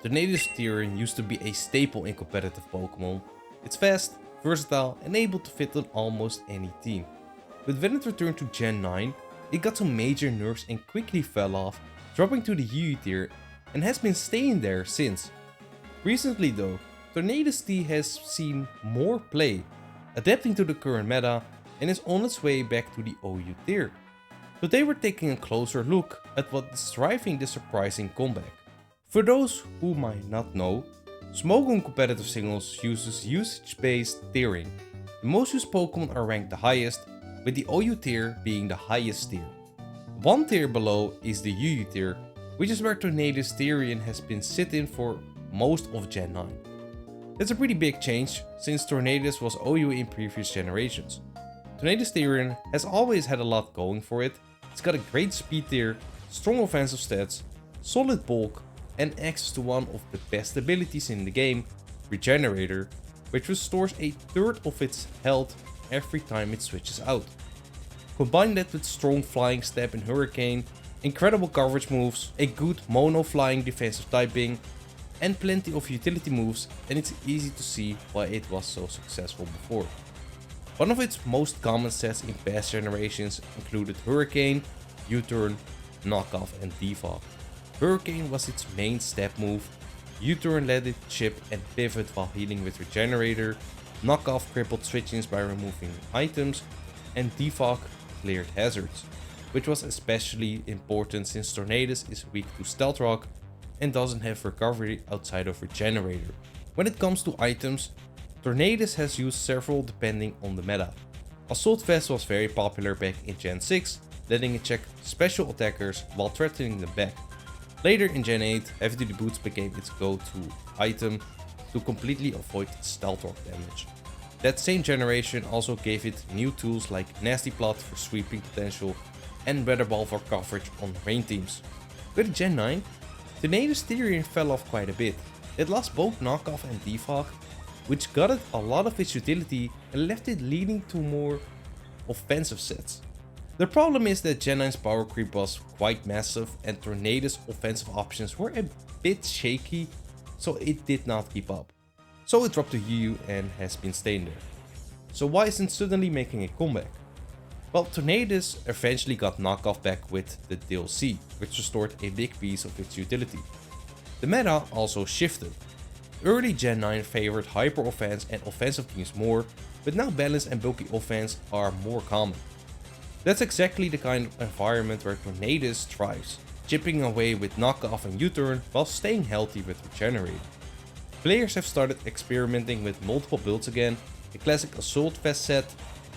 Tornadus-Therian used to be a staple in competitive Pokemon. It's fast, versatile and able to fit on almost any team. But when it returned to Gen 9, it got some major nerfs and quickly fell off, dropping to the UU tier and has been staying there since. Recently though, Tornadus-T has seen more play, adapting to the current meta and is on its way back to the OU tier. Today we're taking a closer look at what is driving this surprising comeback. For those who might not know, Smogon competitive singles uses usage-based tiering. The most used Pokemon are ranked the highest, with the OU tier being the highest tier. One tier below is the UU tier, which is where Tornadus-Therian has been sitting for most of Gen 9. That's a pretty big change, since Tornadus was OU in previous generations. Tornadus-Therian has always had a lot going for it. It's got a great speed tier, strong offensive stats, solid bulk, and access to one of the best abilities in the game, Regenerator, which restores a third of its health every time it switches out. Combine that with strong flying step and hurricane, incredible coverage moves, a good mono flying defensive typing, and plenty of utility moves, and it's easy to see why it was so successful before. One of its most common sets in past generations included Hurricane, U-turn, Knockoff and Defog. Hurricane was its main step move, U-turn let it chip and pivot while healing with Regenerator, Knockoff crippled switch-ins by removing items, and Defog cleared hazards, which was especially important since Tornadus is weak to Stealth Rock and doesn't have recovery outside of Regenerator. When it comes to items, Tornadus has used several depending on the meta. Assault Vest was very popular back in Gen 6, letting it check special attackers while threatening them back. Later in Gen 8, Heavy Duty Boots became its go-to item to completely avoid Stealth Rock damage. That same generation also gave it new tools like Nasty Plot for sweeping potential and Weather Ball for coverage on rain teams. With Gen 9, Tornadus-Therian fell off quite a bit. It lost both Knockoff and Defog, which got it a lot of its utility and left it leaning to more offensive sets. The problem is that Gen 9's power creep was quite massive and Tornadus' offensive options were a bit shaky, so it did not keep up. So it dropped to UU and has been staying there. So why isn't it suddenly making a comeback? Well, Tornadus eventually got Knockoff back with the DLC, which restored a big piece of its utility. The meta also shifted. Early Gen 9 favored hyper offense and offensive teams more, but now balance and bulky offense are more common. That's exactly the kind of environment where Tornadus thrives, chipping away with Knockoff and U-turn while staying healthy with Regenerator. Players have started experimenting with multiple builds again, a classic Assault Vest set,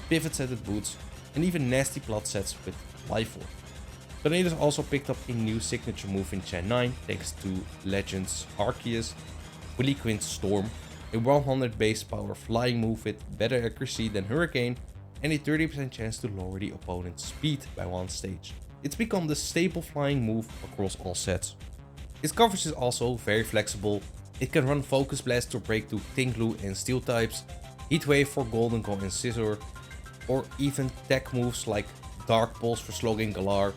pivot setted boots, and even Nasty Plot sets with Life Orb. Tornadus also picked up a new signature move in Gen 9 thanks to Legends Arceus, Bleakwind Storm, a 100 base power flying move with better accuracy than Hurricane and a 30% chance to lower the opponent's speed by one stage. It's become the staple flying move across all sets. Its coverage is also very flexible. It can run Focus Blast to break to Tinglu and Steel types, Heat Wave for Golden Go and Scizor, or even tech moves like Dark Pulse for Slogging Galar,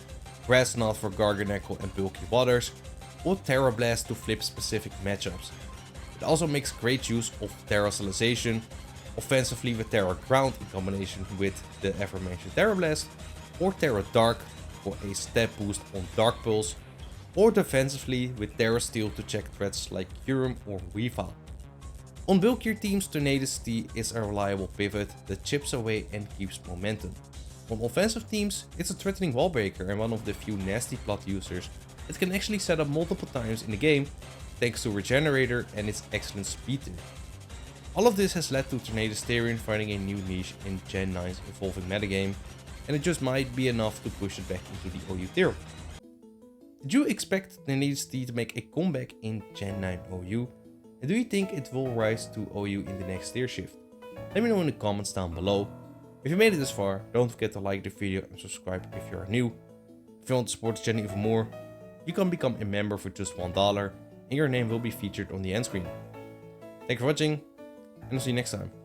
Grass Knot for Garganacl and Bulky Waters, or Terra Blast to flip specific matchups. It also makes great use of Terrasolization, offensively with Terra Ground in combination with the aforementioned Terra Blast, or Terra Dark for a step boost on Dark Pulse, or defensively with Terra Steel to check threats like Kyurem or Weavile. On bulkier teams, Tornadus-T is a reliable pivot that chips away and keeps momentum. On offensive teams, it's a threatening wall breaker and one of the few Nasty Plot users that can actually set up multiple times in the game thanks to Regenerator and its excellent speed tier. All of this has led to Tornadus-Therian finding a new niche in Gen 9's evolving metagame, and it just might be enough to push it back into the OU tier. Did you expect Tornadus-T to make a comeback in Gen 9 OU? And do you think it will rise to OU in the next tier shift? Let me know in the comments down below. If you made it this far, don't forget to like the video and subscribe if you are new. If you want to support the channel even more, you can become a member for just $1 and your name will be featured on the end screen. Thank you for watching and I'll see you next time.